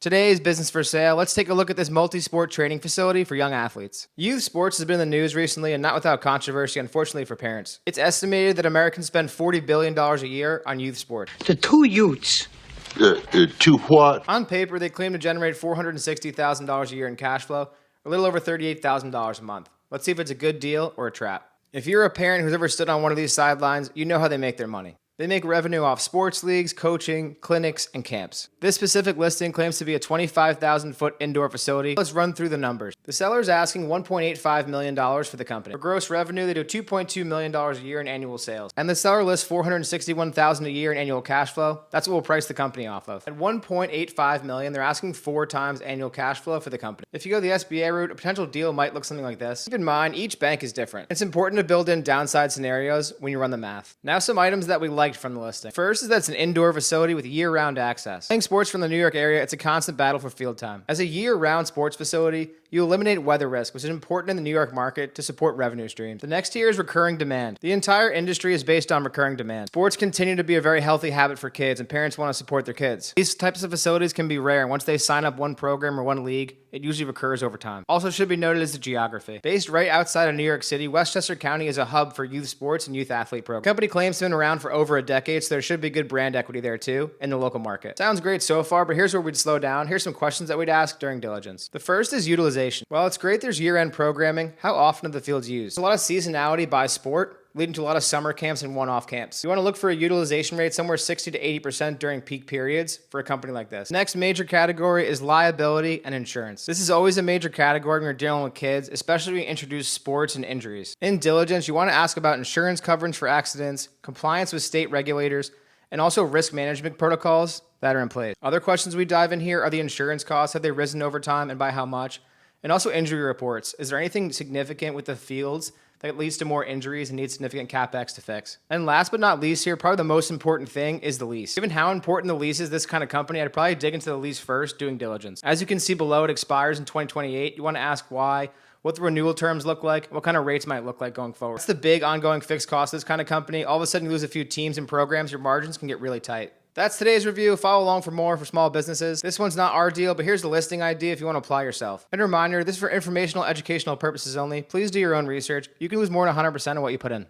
Today's business for sale. Let's take a look at this multi-sport training facility for young athletes. Youth sports has been in the news recently and not without controversy, unfortunately for parents. It's estimated that Americans spend $40 billion a year on youth sport. The two youths. To what? On paper, they claim to generate $460,000 a year in cash flow, a little over $38,000 a month. Let's see if it's a good deal or a trap. If you're a parent who's ever stood on one of these sidelines, you know how they make their money. They make revenue off sports leagues, coaching, clinics, and camps. This specific listing claims to be a 25,000-foot indoor facility. Let's run through the numbers. The seller is asking $1.85 million for the company. For gross revenue, they do $2.2 million a year in annual sales. And the seller lists $461,000 a year in annual cash flow. That's what we'll price the company off of. At $1.85 million, they're asking 4 times annual cash flow for the company. If you go the SBA route, a potential deal might look something like this. Keep in mind, each bank is different. It's important to build in downside scenarios when you run the math. Now some items that we liked from the listing. First is that it's an indoor facility with year-round access. Playing sports from the New York area, it's a constant battle for field time. As a year-round sports facility, you eliminate weather risk, which is important in the New York market to support revenue streams. The next tier is recurring demand. The entire industry is based on recurring demand. Sports continue to be a very healthy habit for kids, and parents want to support their kids. These types of facilities can be rare, and once they sign up one program or one league, it usually recurs over time. Also should be noted is the geography. Based right outside of New York City, Westchester County is a hub for youth sports and youth athlete programs. The company claims to have been around for over a decade, so there should be good brand equity there too in the local market. Sounds great so far, but here's where we'd slow down. Here's some questions that we'd ask during diligence. The first is utilization. While it's great there's year-end programming, how often are the fields used? There's a lot of seasonality by sport, leading to a lot of summer camps and one-off camps. You want to look for a utilization rate somewhere 60 to 80% during peak periods for a company like this. Next major category is liability and insurance. This is always a major category when you're dealing with kids, especially when you introduce sports and injuries. In diligence, you want to ask about insurance coverage for accidents, compliance with state regulators, and also risk management protocols that are in place. Other questions we dive in here are the insurance costs. Have they risen over time and by how much? And also injury reports. Is there anything significant with the fields that leads to more injuries and needs significant CapEx to fix? And last but not least here, probably the most important thing is the lease. Given how important the lease is this kind of company, I'd probably dig into the lease first doing diligence. As you can see below, it expires in 2028. You want to ask why, what the renewal terms look like, what kind of rates might look like going forward. That's the big ongoing fixed cost of this kind of company. All of a sudden you lose a few teams and programs, your margins can get really tight. That's today's review. Follow along for more for small businesses. This one's not our deal, but here's the listing idea if you want to apply yourself. And a reminder, this is for informational, educational purposes only. Please do your own research. You can lose more than 100% of what you put in.